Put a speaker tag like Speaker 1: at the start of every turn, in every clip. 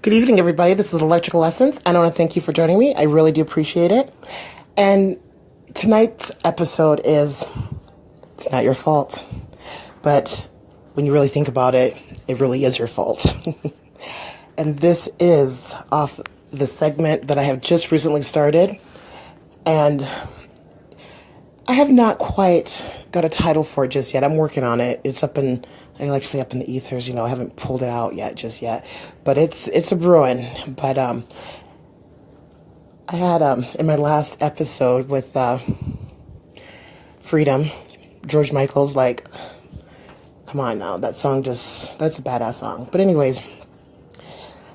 Speaker 1: Good evening, everybody. This is Electrical Essence. I want to thank you for joining me. I really do appreciate it. And tonight's episode is, it's not your fault. But when you really think about it, it really is your fault. And this is off the segment that I have just recently started. And I have not quite got a title for it just yet. I'm working on it. It's up in, I like to say up in the ethers, I haven't pulled it out yet, just yet. But it's a brewing. But I had, in my last episode with Freedom, George Michael's like, come on now, that song that's a badass song. But anyways,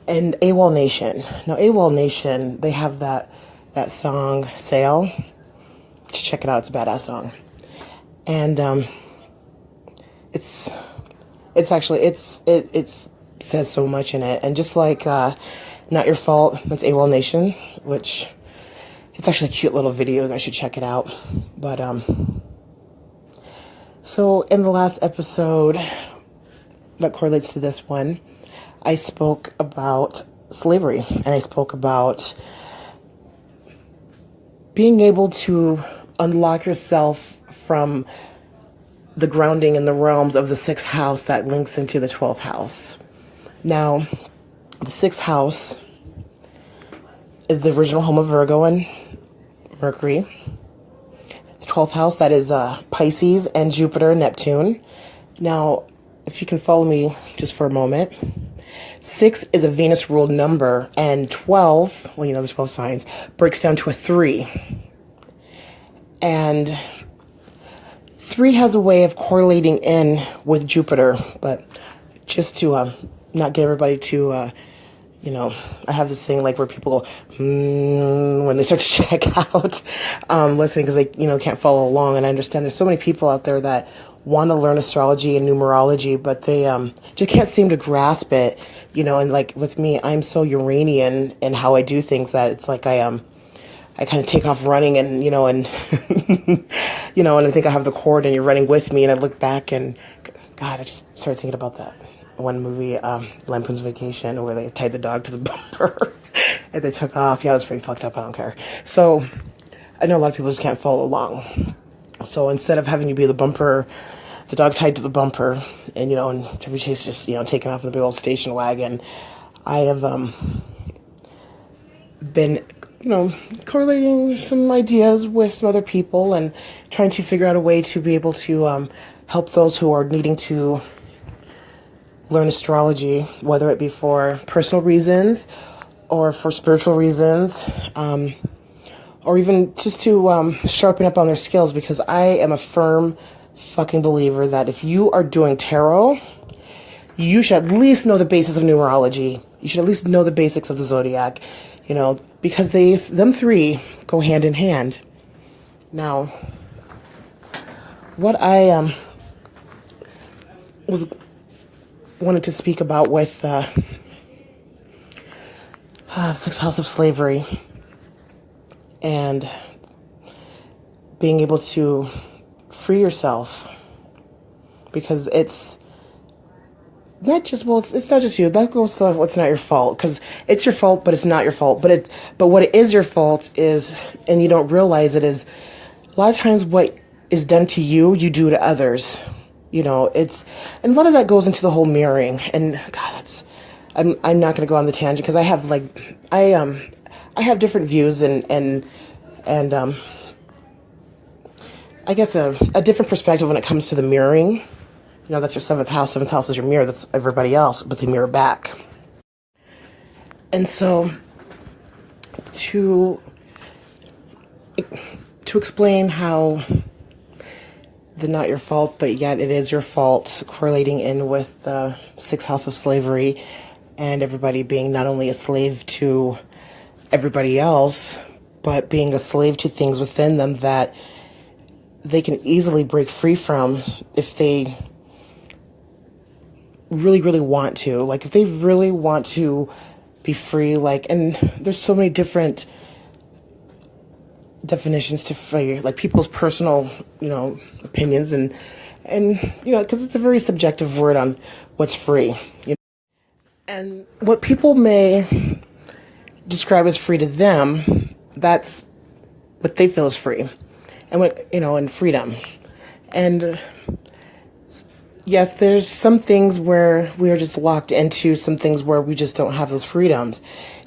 Speaker 1: and AWOL Nation. Now, AWOL Nation, they have that song, Sail. Just check it out. It's a badass song. And it says so much in it. And just like Not Your Fault, that's AWOL Nation, which it's actually a cute little video. I should check it out. But so in the last episode that correlates to this one, I spoke about slavery, and I spoke about being able to unlock yourself from the grounding in the realms of the 6th house that links into the 12th house. Now, the 6th house is the original home of Virgo and Mercury. The 12th house, that is Pisces and Jupiter and Neptune. Now, if you can follow me just for a moment, 6 is a Venus-ruled number, and 12, well, the 12 signs, breaks down to a 3. And 3 has a way of correlating in with Jupiter, but just to not get everybody to, I have this thing like where people go, when they start to check out listening because they, can't follow along. And I understand there's so many people out there that want to learn astrology and numerology, but they just can't seem to grasp it, and like with me, I'm so Uranian in how I do things that it's like I kind of take off running and, and, and I think I have the cord and you're running with me. And I look back and, God, I just started thinking about that one movie, Lampoon's Vacation, where they tied the dog to the bumper and they took off. Yeah, that's pretty fucked up. I don't care. So I know a lot of people just can't follow along. So instead of having you be the bumper, the dog tied to the bumper and, and Chevy Chase just, taking off in the big old station wagon, I have been correlating some ideas with some other people and trying to figure out a way to be able to help those who are needing to learn astrology, whether it be for personal reasons or for spiritual reasons, or even just to sharpen up on their skills, because I am a firm fucking believer that if you are doing tarot, you should at least know the basis of numerology. You should at least know the basics of the zodiac. Because them 3 go hand in hand. Now, what I wanted to speak about with the 6th house of slavery and being able to free yourself, because it's not just, it's not just you. That goes to what's not your fault, because it's your fault, but it's not your fault. But what it is your fault is, and you don't realize it, is a lot of times what is done to you, you do to others. And a lot of that goes into the whole mirroring. And God, I'm not going to go on the tangent, because I have I have different views and I guess a different perspective when it comes to the mirroring. That's your 7th house. 7th house is your mirror. That's everybody else, but they mirror back. And so to explain how the not your fault, but yet it is your fault, correlating in with the 6th house of slavery and everybody being not only a slave to everybody else, but being a slave to things within them that they can easily break free from if they really, really want to. Like, if they really want to be free, and there's so many different definitions to free, like people's personal, opinions and because it's a very subjective word on what's free. And what people may describe as free to them, that's what they feel is free. And what, and freedom. And yes, there's some things where we are just locked into some things where we just don't have those freedoms,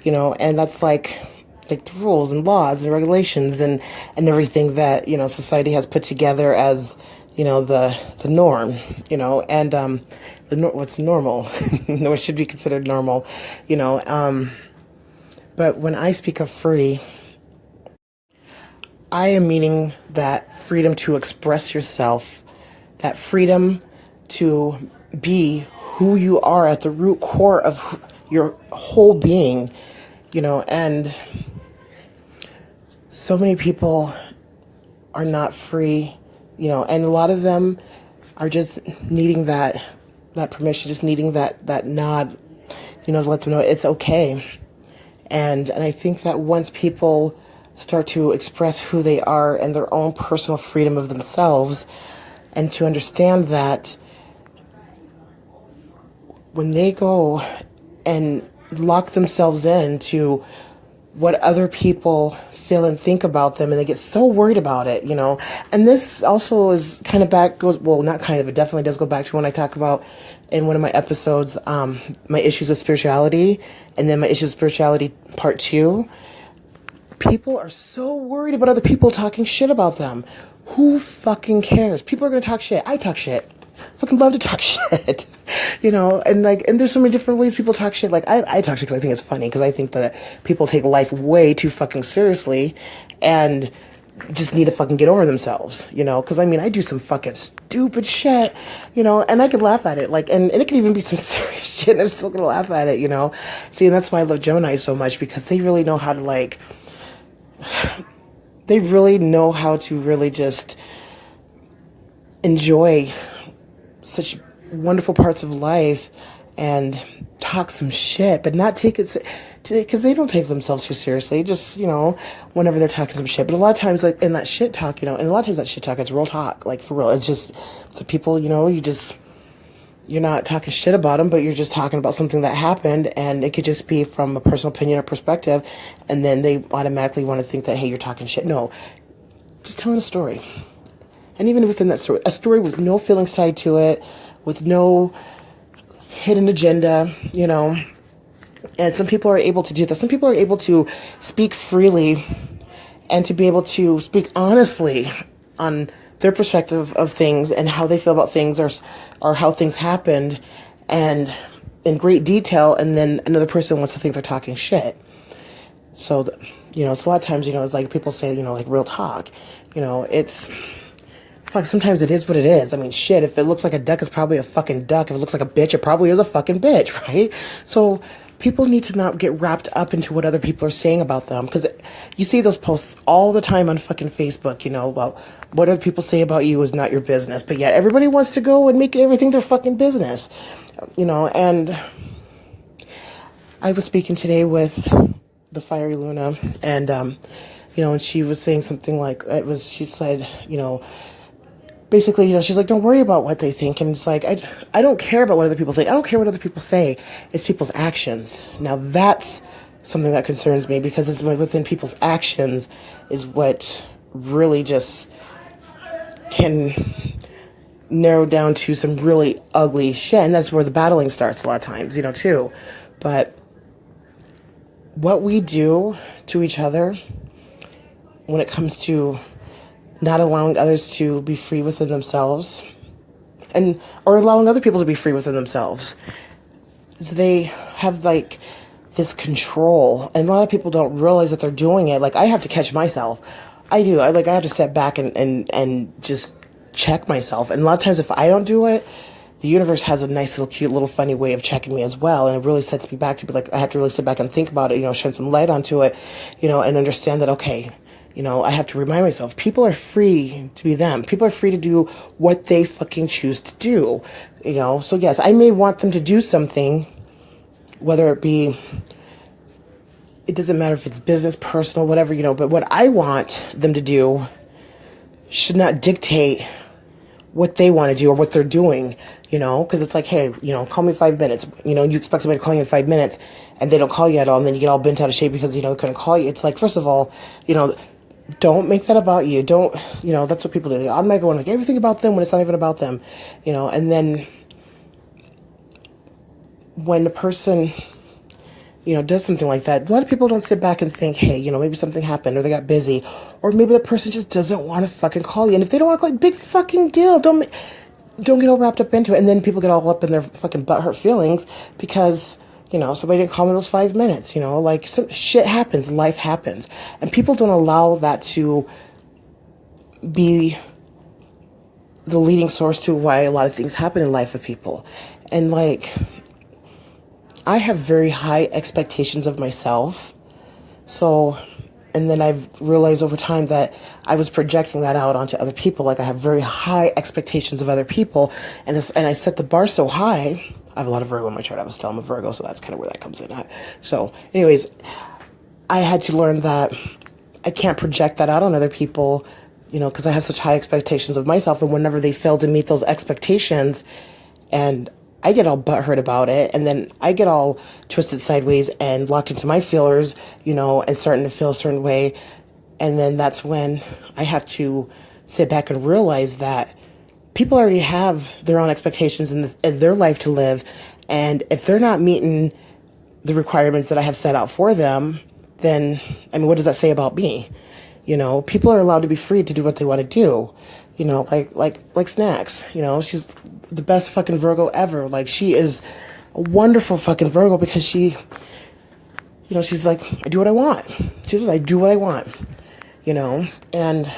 Speaker 1: and that's like the rules and laws and regulations and everything that, society has put together as, the norm, and, what's normal, what should be considered normal, but when I speak of free, I am meaning that freedom to express yourself, that freedom to be who you are at the root core of your whole being, and so many people are not free, and a lot of them are just needing that permission, just needing that nod, to let them know it's okay. And I think that once people start to express who they are and their own personal freedom of themselves, and to understand that when they go and lock themselves into what other people feel and think about them, and they get so worried about it, and this also is kind of not kind of, it definitely does go back to when I talk about in one of my episodes, my issues with spirituality, and then my issues with spirituality part 2. People are so worried about other people talking shit about them. Who fucking cares? People are going to talk shit. I talk shit. Fucking love to talk shit, and there's so many different ways people talk shit. Like, I talk shit because I think it's funny, because I think that people take life way too fucking seriously and just need to fucking get over themselves, because I do some fucking stupid shit, and I can laugh at it, and it can even be some serious shit, and I'm still gonna laugh at it, See, and that's why I love Gemini so much, because they really know how to, they really know how to really just enjoy such wonderful parts of life and talk some shit, but not take it, because they don't take themselves too seriously, just, whenever they're talking some shit. But a lot of times, in that shit talk, and a lot of times that shit talk, it's real talk, for real. It's just, to people, you're not talking shit about them, but you're just talking about something that happened, and it could just be from a personal opinion or perspective, and then they automatically want to think that, hey, you're talking shit. No, just telling a story. And even within that story, a story with no feelings tied to it, with no hidden agenda, and some people are able to do this. Some people are able to speak freely and to be able to speak honestly on their perspective of things and how they feel about things, or how things happened, and in great detail, and then another person wants to think they're talking shit. So, it's a lot of times, it's like people say, real talk, it's like, sometimes it is what it is. Shit, if it looks like a duck, it's probably a fucking duck. If it looks like a bitch, it probably is a fucking bitch, right? So people need to not get wrapped up into what other people are saying about them, because you see those posts all the time on fucking Facebook, about what other people say about you is not your business, but yet everybody wants to go and make everything their fucking business, and I was speaking today with the Fiery Luna, and, and she was saying something like, she said, basically, she's like, don't worry about what they think. And it's like, I don't care about what other people think. I don't care what other people say. It's people's actions. Now, that's something that concerns me, because it's within people's actions is what really just can narrow down to some really ugly shit. And that's where the battling starts a lot of times, too. But what we do to each other when it comes to not allowing others to be free within themselves, or allowing other people to be free within themselves, is they have this control, and a lot of people don't realize that they're doing it. I have to catch myself. I do. I have to step back and just check myself. And a lot of times, if I don't do it, the universe has a nice little cute little funny way of checking me as well, and it really sets me back to be I have to really sit back and think about it, shine some light onto it, and understand that, okay, I have to remind myself, people are free to be them. People are free to do what they fucking choose to do, So yes, I may want them to do something, whether it be, it doesn't matter if it's business, personal, whatever, but what I want them to do should not dictate what they want to do or what they're doing, because it's like, hey, call me 5 minutes. You expect somebody to call you in 5 minutes and they don't call you at all. And then you get all bent out of shape because, they couldn't call you. It's like, first of all, don't make that about you. Don't, that's what people do. I'm not going to make everything about them when it's not even about them, and then when the person, does something like that, a lot of people don't sit back and think, hey, maybe something happened or they got busy, or maybe the person just doesn't want to fucking call you. And if they don't want to call you, big fucking deal. Don't get all wrapped up into it. And then people get all up in their fucking butthurt feelings because, somebody didn't call me those 5 minutes, like some shit happens, life happens. And people don't allow that to be the leading source to why a lot of things happen in life with people. And like, I have very high expectations of myself. So, and then I've realized over time that I was projecting that out onto other people. Like I have very high expectations of other people. And I set the bar so high. I have a lot of Virgo in my chart. I was still I'm a Virgo, so that's kind of where that comes in. So anyways, I had to learn that I can't project that out on other people, because I have such high expectations of myself. And whenever they fail to meet those expectations, and I get all butthurt about it, and then I get all twisted sideways and locked into my feelers, and starting to feel a certain way. And then that's when I have to sit back and realize that people already have their own expectations in their life to live. And if they're not meeting the requirements that I have set out for them, then, what does that say about me? People are allowed to be free to do what they want to do. Like Snacks, she's the best fucking Virgo ever. Like, she is a wonderful fucking Virgo because she, she's like, I do what I want. She says, I do what I want, and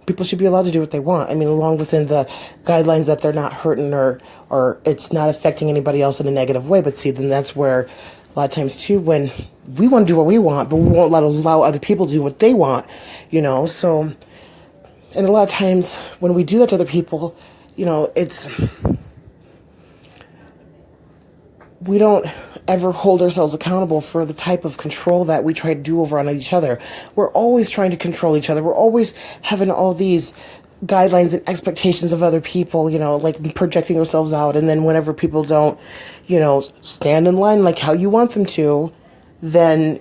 Speaker 1: people should be allowed to do what they want. Along within the guidelines that they're not hurting or it's not affecting anybody else in a negative way. But see, then that's where a lot of times too, when we want to do what we want, but we won't allow other people to do what they want, so. And a lot of times when we do that to other people, we don't ever hold ourselves accountable for the type of control that we try to do over on each other. We're always trying to control each other. We're always having all these guidelines and expectations of other people, like projecting ourselves out. And then whenever people don't, stand in line like how you want them to, then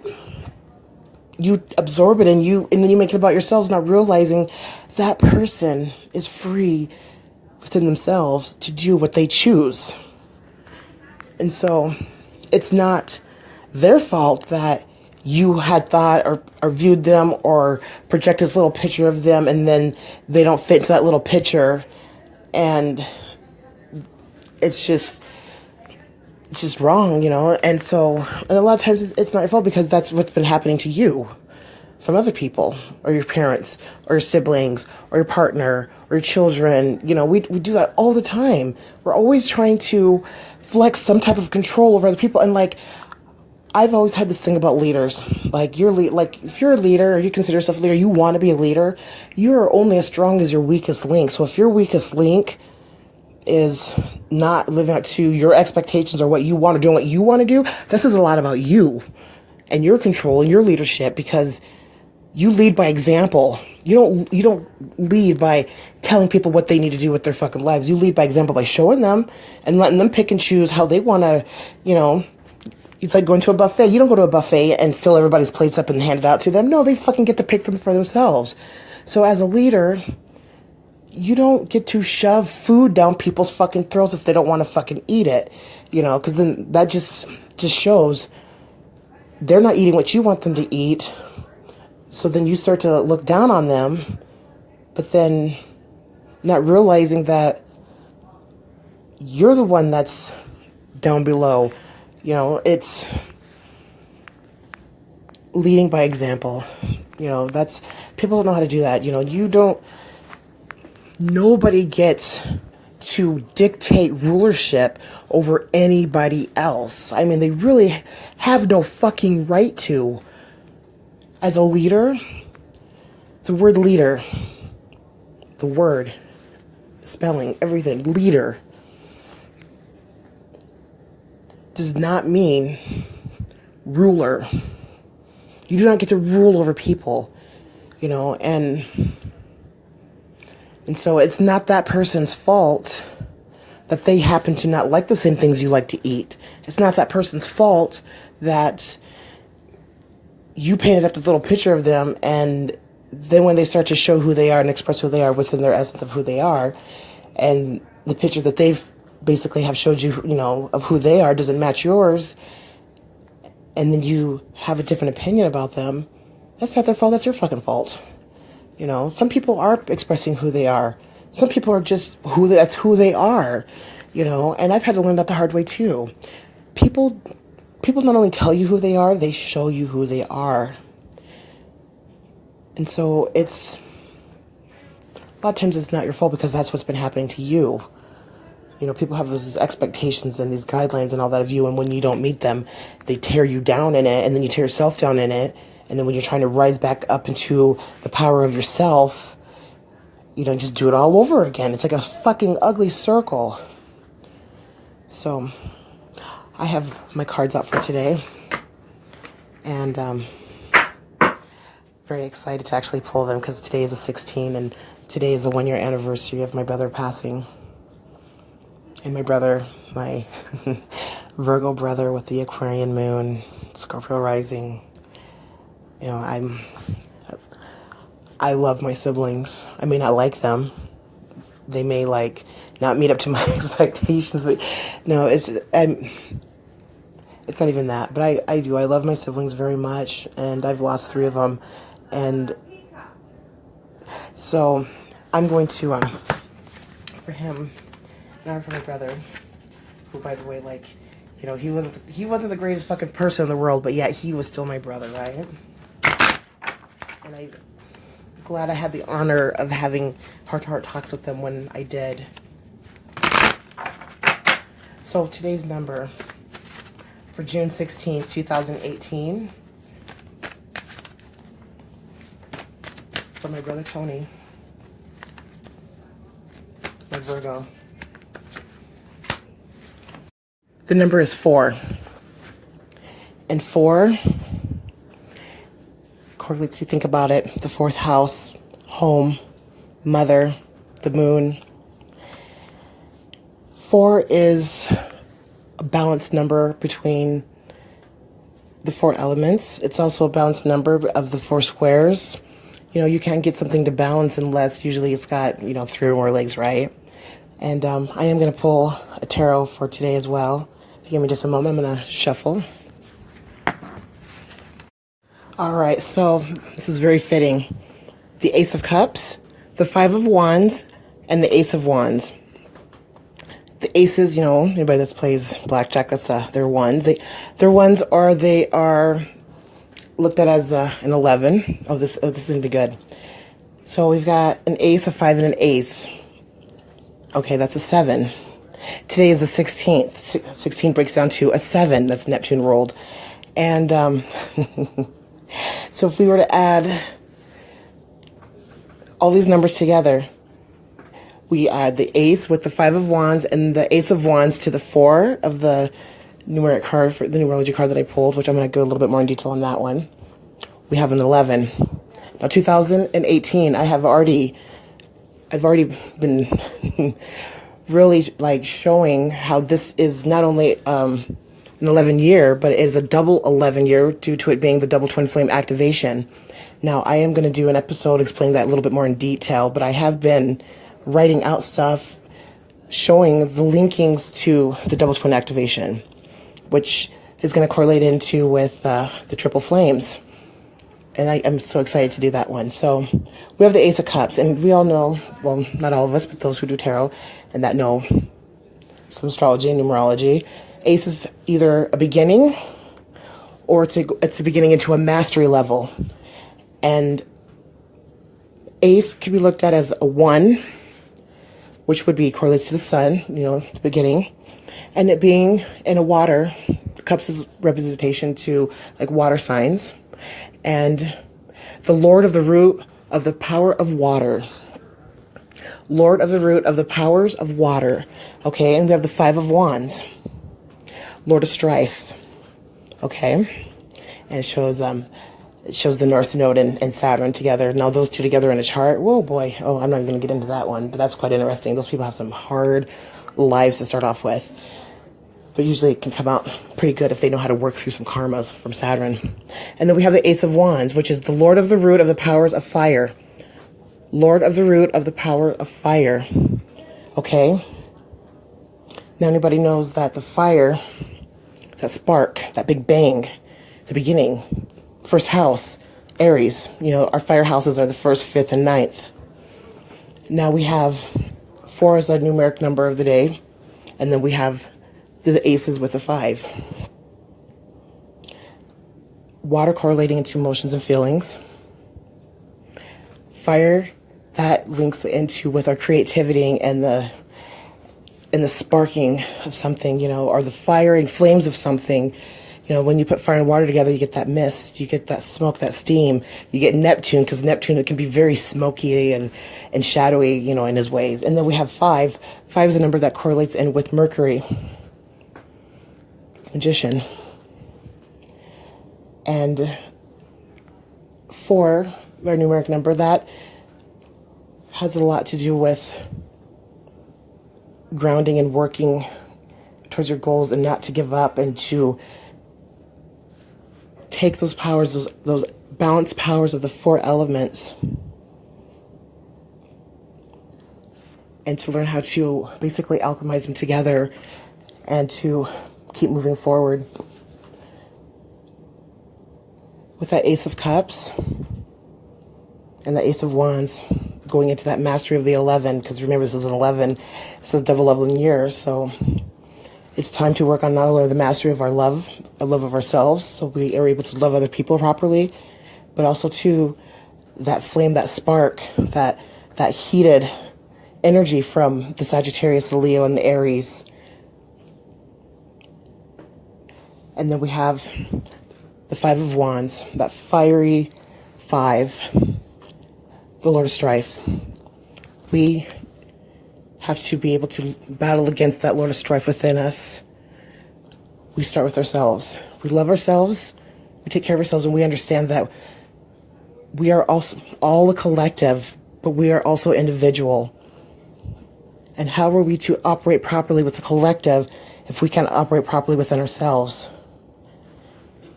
Speaker 1: you absorb it and then you make it about yourselves, not realizing that person is free within themselves to do what they choose. And so it's not their fault that you had thought or viewed them or project this little picture of them and then they don't fit into that little picture. And it's just wrong, And so, and a lot of times it's not your fault because that's what's been happening to you from other people or your parents or your siblings or your partner or your children. We do that all the time. We're always trying to flex some type of control over other people. And like, I've always had this thing about leaders. Like if you're a leader or you consider yourself a leader, you want to be a leader, you're only as strong as your weakest link. So if your weakest link is not living up to your expectations or what you want to do and what you want to do, this is a lot about you and your control and your leadership, because you lead by example. You don't lead by telling people what they need to do with their fucking lives. You lead by example by showing them and letting them pick and choose how they want to, it's like going to a buffet. You don't go to a buffet and fill everybody's plates up and hand it out to them. No, they fucking get to pick them for themselves. So as a leader, you don't get to shove food down people's fucking throats if they don't want to fucking eat it, because then that just shows they're not eating what you want them to eat. So then you start to look down on them, but then not realizing that you're the one that's down below. It's leading by example. That's, people don't know how to do that. Nobody gets to dictate rulership over anybody else. They really have no fucking right to. As a leader, the word leader, the word, spelling, everything, leader, does not mean ruler. You do not get to rule over people, and so it's not that person's fault that they happen to not like the same things you like to eat. It's not that person's fault that you painted up this little picture of them, and then when they start to show who they are and express who they are within their essence of who they are, and the picture that they've basically have showed you, of who they are doesn't match yours, and then you have a different opinion about them, that's not their fault, that's your fucking fault. Some people are expressing who they are. Some people are just that's who they are, and I've had to learn that the hard way too. People not only tell you who they are, they show you who they are. And so a lot of times it's not your fault because that's what's been happening to you. People have these expectations and these guidelines and all that of you, and when you don't meet them, they tear you down in it, and then you tear yourself down in it, and then when you're trying to rise back up into the power of yourself, just do it all over again. It's like a fucking ugly circle. So, I have my cards out for today, and very excited to actually pull them because today is the 16th, and today is the 1-year anniversary of my brother passing. And my brother, my Virgo brother with the Aquarian moon, Scorpio rising. I love my siblings. I may not like them. They may not meet up to my expectations, but no, it's not even that. But I do. I love my siblings very much, and I've lost 3 of them, and so I'm going to for him. Not for my brother, who, by the way, he wasn't the greatest fucking person in the world, but yet he was still my brother, right? And I'm glad I had the honor of having heart-to-heart talks with them when I did. So today's number for June 16th, 2018, for my brother Tony, my Virgo. The number is 4. And 4 correlates, you think about it, the 4th house, home, mother, the moon. 4 is a balanced number between the 4 elements. It's also a balanced number of the 4 squares. You can't get something to balance unless usually it's got, 3 or more legs, right? And I am going to pull a tarot for today as well. Give me just a moment. I'm going to shuffle. All right, so this is very fitting. The Ace of Cups, the 5 of Wands, and the Ace of Wands. The aces, anybody that plays blackjack, that's their ones. Their ones are looked at as an 11. This is going to be good. So we've got an ace, a 5, and an ace. Okay, that's a 7. Today is the 16th. 16 breaks down to a 7. That's Neptune rolled. And so if we were to add all these numbers together, we add the ace with the 5 of Wands and the Ace of Wands to the 4 of the numeric card, for the numerology card that I pulled, which I'm going to go a little bit more in detail on that one. We have an 11. Now 2018, I've already been really showing how this is not only an 11 year, but it is a double 11 year due to it being the double twin flame activation. Now, I am going to do an episode explaining that a little bit more in detail, but I have been writing out stuff showing the linkings to the double twin activation, which is going to correlate into with the triple flames. And I'm so excited to do that one. So we have the Ace of Cups, and we all know, well, not all of us, but those who do tarot and that know some astrology and numerology, Ace is either a beginning or it's a beginning into a mastery level. And Ace can be looked at as a 1, which would be correlates to the sun, the beginning. And it being in a water, Cups is representation to water signs. And the Lord of the root of the power of water. Lord of the root of the powers of water. Okay, and we have the 5 of Wands. Lord of strife. Okay, and it shows the North Node and Saturn together. Now those two together in a chart. Whoa, boy. Oh, I'm not even going to get into that one, but that's quite interesting. Those people have some hard lives to start off with. But usually it can come out pretty good if they know how to work through some karmas from Saturn. And then we have the Ace of Wands, which is the Lord of the root of the powers of fire. Lord of the root of the power of fire. Okay? Now anybody knows that the fire, that spark, that big bang, the beginning, first house, Aries. You know, our fire houses are the 1st, 5th, and 9th. Now we have 4 as a numeric number of the day. And then we have the aces with the 5. Water correlating into emotions and feelings. Fire, that links into with our creativity and the sparking of something, you know, or the firing flames of something. You know, when you put fire and water together, you get that mist, you get that smoke, that steam. You get Neptune, because Neptune, it can be very smoky and shadowy, you know, in his ways. And then we have 5. 5 is a number that correlates in with Mercury. Magician. And 4, our numeric number, that has a lot to do with grounding and working towards your goals and not to give up, and to take those powers, those balanced powers of the 4 elements, and to learn how to basically alchemize them together and to keep moving forward. With that Ace of Cups and the Ace of Wands going into that mastery of the 11, because remember, this is an 11, it's a double leveling year, so it's time to work on not only the mastery of our love of ourselves, so we are able to love other people properly, but also to that flame, that spark, that heated energy from the Sagittarius, the Leo, and the Aries. And then we have the 5 of Wands, that fiery 5, the Lord of Strife. We have to be able to battle against that Lord of Strife within us. We start with ourselves. We love ourselves, we take care of ourselves, and we understand that we are also all a collective, but we are also individual. And how are we to operate properly with the collective if we can't operate properly within ourselves?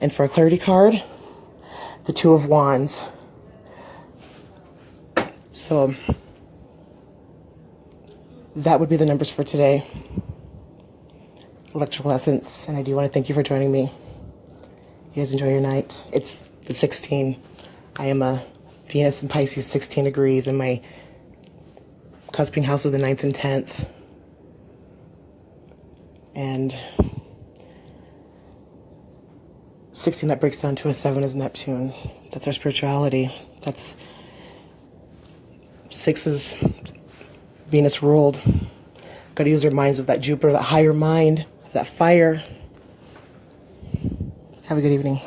Speaker 1: And for a clarity card, the 2 of Wands. So that would be the numbers for today. Electrical Essence, and I do want to thank you for joining me. You guys enjoy your night. It's the 16. I am a Venus in Pisces, 16 degrees, in my cusping house of the 9th and 10th. And 16, that breaks down to a 7 is Neptune. That's our spirituality. That's 6 is Venus ruled. Got to use our minds with that Jupiter, that higher mind, that fire. Have a good evening.